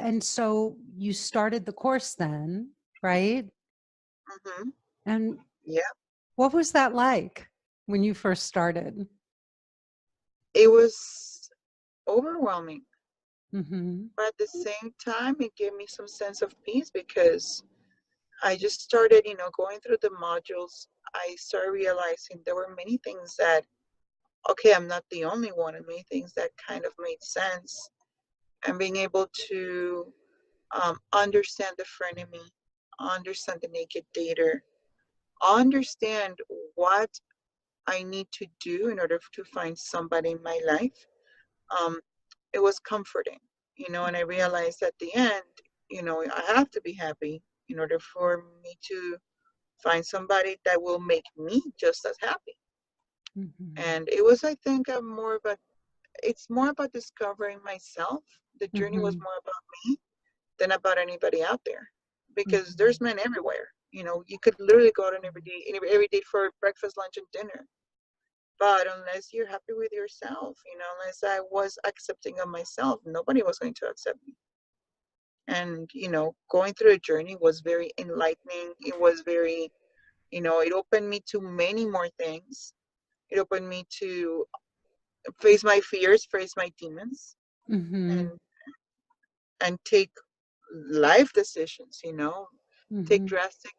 and so you started the course then, right? Mm-hmm. And Yeah, what was that like when you first started? it was overwhelming, Mm-hmm. but at the same time, it gave me some sense of peace because I just started, going through the modules. I started realizing there were many things that, okay, I'm not the only one, and many things that kind of made sense. And being able to understand the frenemy, understand the naked dater, understand what I need to do in order to find somebody in my life. Um, it was comforting, and I realized at the end, I have to be happy in order for me to find somebody that will make me just as happy. Mm-hmm. And it was, I think, it's more about discovering myself. The journey was Mm-hmm. more about me than about anybody out there, because Mm-hmm. there's men everywhere. You could literally go out on every day for breakfast, lunch, and dinner. But unless you're happy with yourself, unless I was accepting of myself, nobody was going to accept me. And, going through a journey was very enlightening. It was very, it opened me to many more things. It opened me to face my fears, face my demons, Mm-hmm. and take life decisions, take Mm-hmm. drastic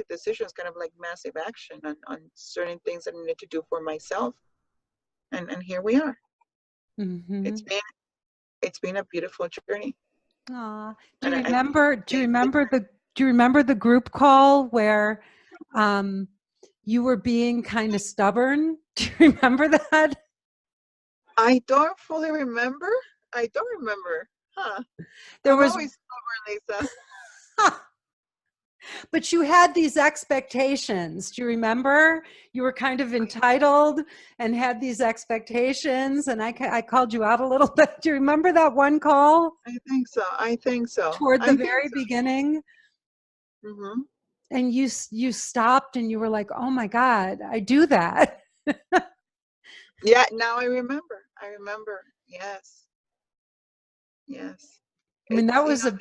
decisions, kind of like massive action on certain things that I need to do for myself. And here we are. Mm-hmm. It's been it's been a beautiful journey. Aw. Do And you I remember, do you think remember the, do you remember the group call where um, you were being kind of stubborn? Do you remember that? I don't fully remember. I don't remember. Huh. There I'm was, always stubborn, Lisa. but you had these expectations. Do you remember? You were kind of entitled and had these expectations, and I called you out a little bit. Do you remember that one call I think so. I think so. toward the I think very so. beginning? Hmm. And you stopped and you were like, "Oh my God, I do that." Yeah, now I remember. I remember. Yes. Yes. I mean, It's, that was a,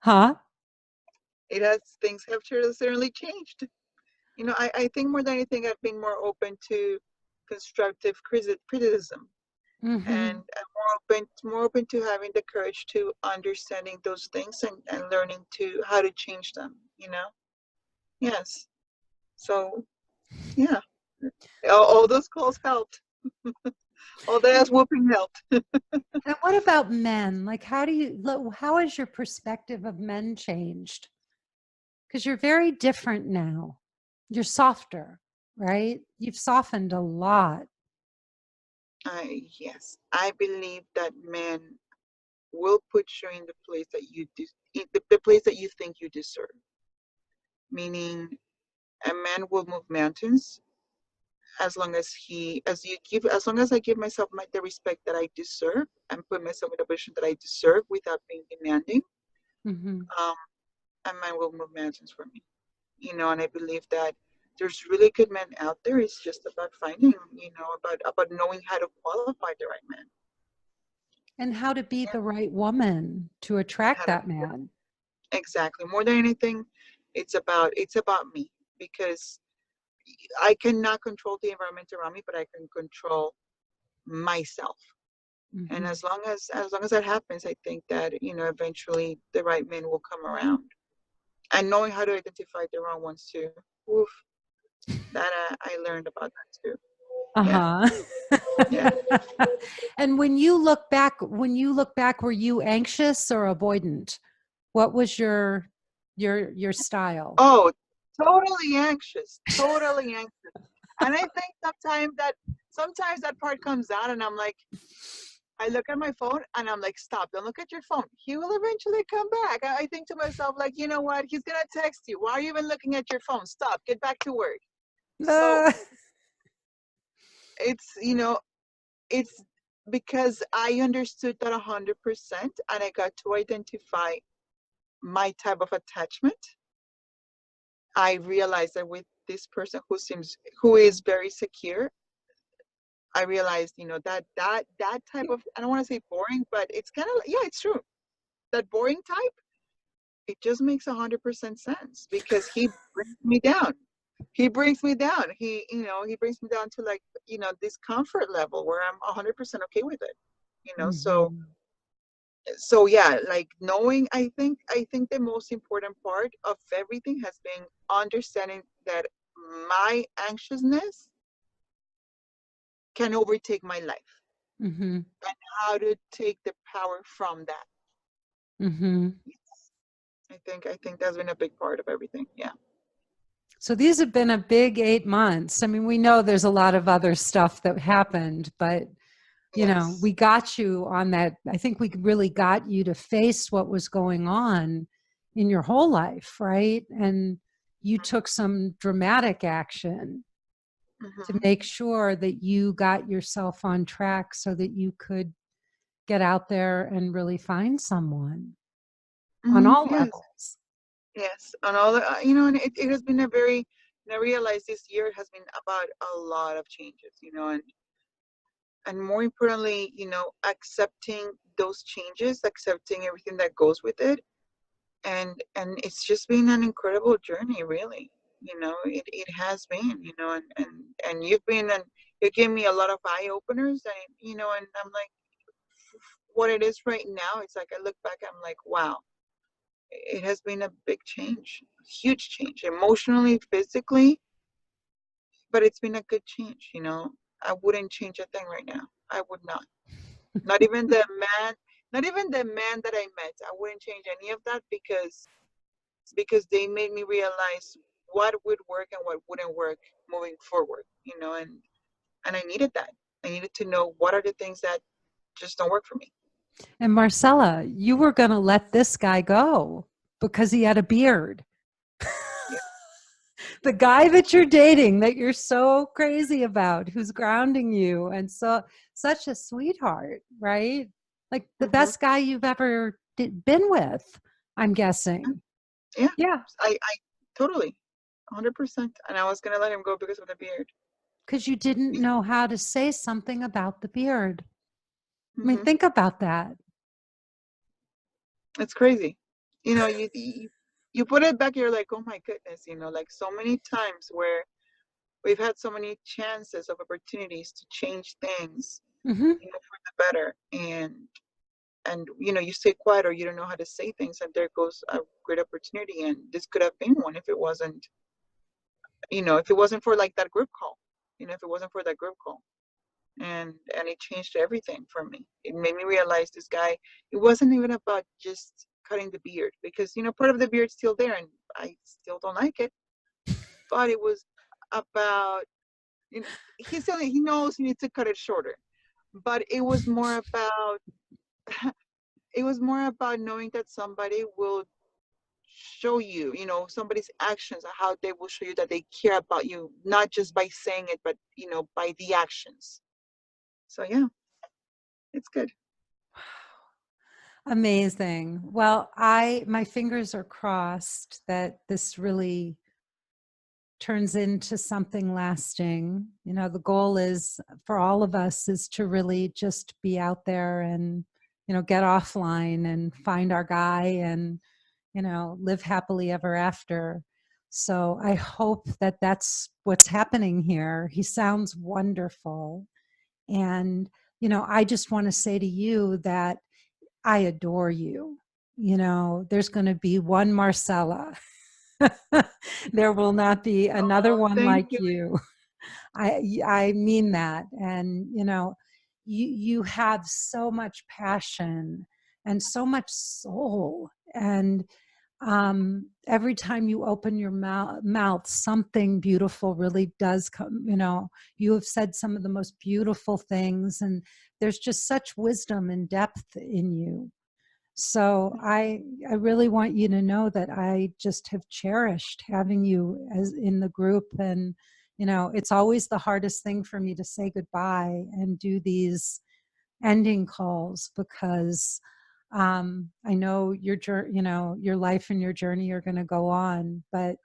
huh? it has, things have certainly changed. I think more than anything, I've been more open to constructive criticism, and Mm-hmm. more open to having the courage to understanding those things, and learning to how to change them. Yes. So yeah, all those calls helped. All the ass whooping helped. And what about men? Like, how has your perspective of men changed? Because you're very different now. You're softer, right? You've softened a lot. Yes, I believe that men will put you in the place that the place that you think you deserve. Meaning, a man will move mountains as long as I give myself the respect that I deserve, and put myself in a position that I deserve without being demanding. Mm-hmm. Um, a man will move mountains for me. And I believe that there's really good men out there. It's just about finding, about knowing how to qualify the right man. And how to be the right woman to attract How to that man. Exactly. More than anything, it's about me, because I cannot control the environment around me, but I can control myself. And Mm-hmm. as long as that happens, I think that eventually the right men will come around. And knowing how to identify the wrong ones too. Oof, that I learned about that too. Yeah, Uh-huh. yeah. And when you look back, were you anxious or avoidant? What was your style? Oh, totally anxious, totally anxious. And I think sometimes that part comes out, and I'm like, I look at my phone and I'm like, stop, don't look at your phone. He will eventually come back. I think to myself, like, you know what? He's going to text you. Why are you even looking at your phone? Stop, get back to work. So Uh, it's, it's because I understood that 100%, and I got to identify my type of attachment. I realized that with this person who is very secure, I realized, that type of, I don't want to say boring, but it's kind of, yeah, it's true. that boring type, it just makes 100% sense because he brings me down. He brings me down. He brings me down to like, this comfort level where I'm 100% okay with it. So Mhm. yeah, like knowing, I think the most important part of everything has been understanding that my anxiousness can overtake my life Mhm. and how to take the power from that. Mhm. I think that's been a big part of everything. Yeah. So these have been a big 8 months. I mean, we know there's a lot of other stuff that happened, but Yes. we got you on that. I think we really got you to face what was going on in your whole life, right? And you took some dramatic action to Mm-hmm. make sure that you got yourself on track so that you could get out there and really find someone on Mm-hmm. all Yes. levels. Yes. And all the, and it has been a very, and I realized this year has been about a lot of changes, and more importantly, accepting those changes, accepting everything that goes with it. And it's just been an incredible journey, really. It has been, and you gave me a lot of eye openers, and I'm like, what it is right now, it's like I look back, I'm like, wow, it has been a big change, huge change, emotionally, physically, but it's been a good change. I wouldn't change a thing right now. I would not. Not even the man, not even the man that I met. I wouldn't change any of that because they made me realize what would work and what wouldn't work moving forward. And I needed that. I needed to know what are the things that just don't work for me. And Marcela, you were going to let this guy go because he had a beard. Yeah. The guy that you're dating, that you're so crazy about, who's grounding you, and so such a sweetheart, right? Like the Hmm. best guy you've ever been with, I'm guessing. Yeah. Yeah, I totally, 100%. And I was gonna let him go because of the beard. because you didn't know how to say something about the beard. I mean, Hmm. think about that. It's crazy. You put it back. You're like, oh my goodness. Like so many times where we've had so many chances of opportunities to change things, Hmm. for the better, and you stay quiet or you don't know how to say things, and there goes a great opportunity, and this could have been one if it wasn't for like that group call, if it wasn't for that group call. And it changed everything for me. It made me realize this guy, it wasn't even about just cutting the beard, because part of the beard's still there and I still don't like it, but it was about, he knows he needs to cut it shorter, but it was more about knowing that somebody will show you, somebody's actions, how they will show you that they care about you, not just by saying it, but by the actions. So yeah, it's good. Amazing. Well, my fingers are crossed that this really turns into something lasting. The goal is for all of us is to really just be out there and, get offline and find our guy and, live happily ever after. So I hope that that's what's happening here. He sounds wonderful. And, I just want to say to you that I adore you. There's going to be one Marcela. There will not be another Oh, one thank like you. you. I mean that. And you have so much passion and so much soul. And every time you open your mouth, something beautiful really does come. You have said some of the most beautiful things, and there's just such wisdom and depth in you. So I really want you to know that I just have cherished having you as in the group. And it's always the hardest thing for me to say goodbye and do these ending calls because I know your life and your journey are going to go on, but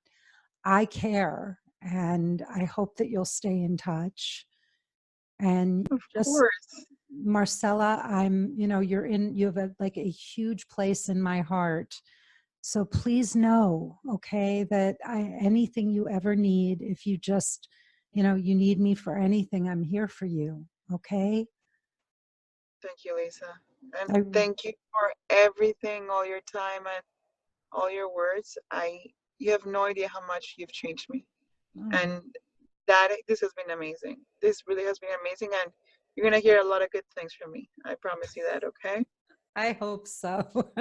I care, and I hope that you'll stay in touch and Of just course. Marcela, you have like a huge place in my heart. So please know, okay, that anything you ever need, if you just, you need me for anything, I'm here for you. Okay. Thank you, Lisa. And I, thank you for everything, all your time and all your words. You have no idea how much you've changed me. oh, And this has been amazing. This really has been amazing. And you're going to hear a lot of good things from me. I promise you that, okay? I hope so.